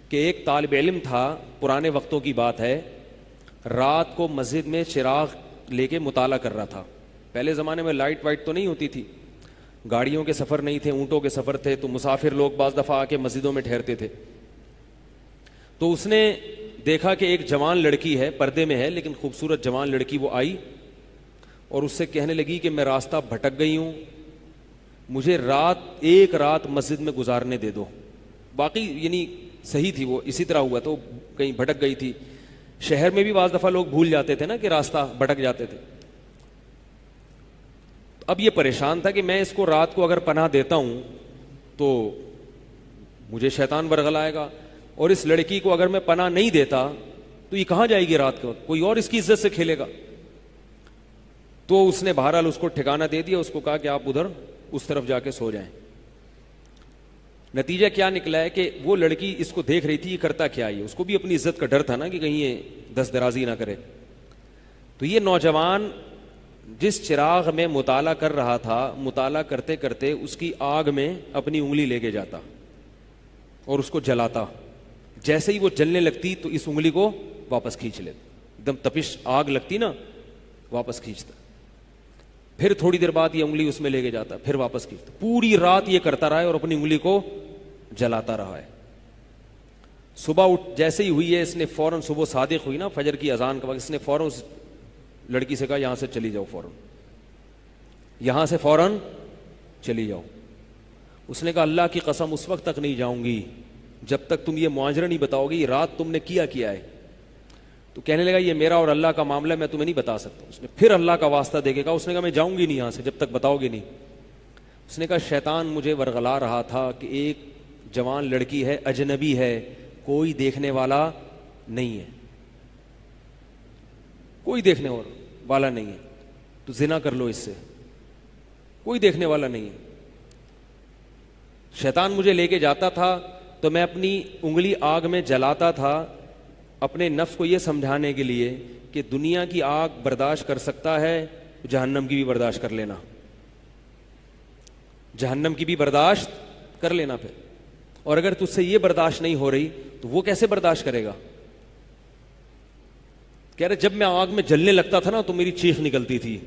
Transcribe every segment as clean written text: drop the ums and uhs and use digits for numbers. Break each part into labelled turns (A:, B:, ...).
A: کہ ایک طالب علم تھا، پرانے وقتوں کی بات ہے، رات کو مسجد میں چراغ لے کے مطالعہ کر رہا تھا. پہلے زمانے میں لائٹ وائٹ تو نہیں ہوتی تھی، گاڑیوں کے سفر نہیں تھے، اونٹوں کے سفر تھے، تو مسافر لوگ بعض دفعہ آ کے مسجدوں میں ٹھہرتے تھے. تو اس نے دیکھا کہ ایک جوان لڑکی ہے، پردے میں ہے لیکن خوبصورت جوان لڑکی، وہ آئی اور اس سے کہنے لگی کہ میں راستہ بھٹک گئی ہوں، مجھے ایک رات مسجد میں گزارنے دے دو. باقی یعنی صحیح تھی، وہ اسی طرح ہوا تو کہیں بھٹک گئی تھی. شہر میں بھی بعض دفعہ لوگ بھول جاتے تھے نا کہ راستہ بھٹک جاتے تھے. اب یہ پریشان تھا کہ میں اس کو رات کو اگر پناہ دیتا ہوں تو مجھے شیطان ورغلائے گا، اور اس لڑکی کو اگر میں پناہ نہیں دیتا تو یہ کہاں جائے گی رات کو، کوئی اور اس کی عزت سے کھیلے گا. تو اس نے بہرحال اس کو ٹھکانہ دے دیا، اس کو کہا کہ آپ ادھر اس طرف جا کے سو جائیں. نتیجہ کیا نکلا ہے کہ وہ لڑکی اس کو دیکھ رہی تھی یہ کرتا کیا ہے، اس کو بھی اپنی عزت کا ڈر تھا نا کہ کہیں یہ دست درازی نہ کرے. تو یہ نوجوان جس چراغ میں مطالعہ کر رہا تھا، مطالعہ کرتے کرتے اس کی آگ میں اپنی انگلی لے کے جاتا اور اس کو جلاتا. جیسے ہی وہ جلنے لگتی تو اس انگلی کو واپس کھینچ لیتا، ایک دم تپش آگ لگتی نا، واپس کھینچتا. پھر تھوڑی دیر بعد یہ انگلی اس میں لے کے جاتا، پھر واپس کھینچتا. پوری رات یہ کرتا رہا ہے اور اپنی انگلی کو جلاتا رہا ہے. صبح جیسے ہی ہوئی ہے، اس نے فوراً، صبح صادق ہوئی نا فجر کی اذان کا وقت، اس نے فوراً اس لڑکی سے کہا یہاں سے چلی جاؤ، فوراً یہاں سے فوراً چلی جاؤ. اس نے کہا اللہ کی قسم اس وقت تک نہیں جاؤں گی جب تک تم یہ معاجرہ نہیں بتاؤ گی، رات تم نے کیا ہے. تو کہنے لگا یہ میرا اور اللہ کا معاملہ، میں تمہیں نہیں بتا سکتا. اس نے پھر اللہ کا واسطہ دے کے کہا، اس نے کہا میں جاؤں گی نہیں یہاں سے جب تک بتاؤ گے نہیں. اس نے کہا شیطان مجھے ورغلا رہا تھا کہ ایک جوان لڑکی ہے، اجنبی ہے، کوئی دیکھنے والا نہیں ہے، کوئی دیکھنے والا نہیں ہے، تو زنا کر لو اس سے، کوئی دیکھنے والا نہیں ہے. شیطان مجھے لے کے جاتا تھا تو میں اپنی انگلی آگ میں جلاتا تھا، اپنے نفس کو یہ سمجھانے کے لیے کہ دنیا کی آگ برداشت کر سکتا ہے، جہنم کی بھی برداشت کر لینا، جہنم کی بھی برداشت کر لینا. پھر اور اگر تجھ سے یہ برداشت نہیں ہو رہی تو وہ کیسے برداشت کرے گا. کہہ رہے جب میں آگ میں جلنے لگتا تھا نا تو میری چیخ نکلتی تھی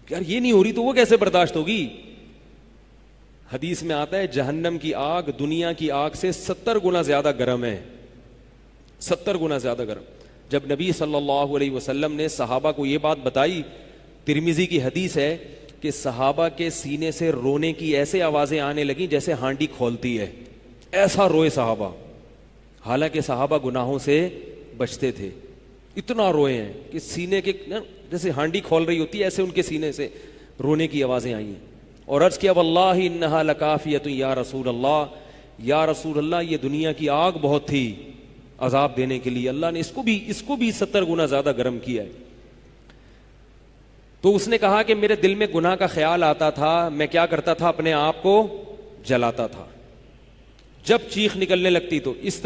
A: کہ یار یہ نہیں ہو رہی تو وہ کیسے برداشت ہوگی. حدیث میں آتا ہے جہنم کی آگ دنیا کی آگ سے 70 گنا زیادہ گرم ہے، 70 گنا زیادہ گرم. جب نبی صلی اللہ علیہ وسلم نے صحابہ کو یہ بات بتائی، ترمذی کی حدیث ہے کہ صحابہ کے سینے سے رونے کی ایسے آوازیں آنے لگیں جیسے ہانڈی کھولتی ہے، ایسا روئے صحابہ. حالانکہ صحابہ گناہوں سے بچتے تھے، اتنا روئے ہیں کہ سینے کے جیسے ہانڈی کھول رہی ہوتی ہے ایسے ان کے سینے سے رونے کی آوازیں آئی ہیں. اور عرض کیا واللہ انہا لکافیۃ یا رسول اللہ، یا رسول اللہ یہ دنیا کی آگ بہت تھی عذاب دینے کے لیے، اللہ نے اس کو بھی 70 گنا زیادہ گرم کیا ہے. تو اس نے کہا کہ میرے دل میں گناہ کا خیال آتا تھا، میں کیا کرتا تھا، اپنے آپ کو جلاتا تھا. جب چیخ نکلنے لگتی تو اس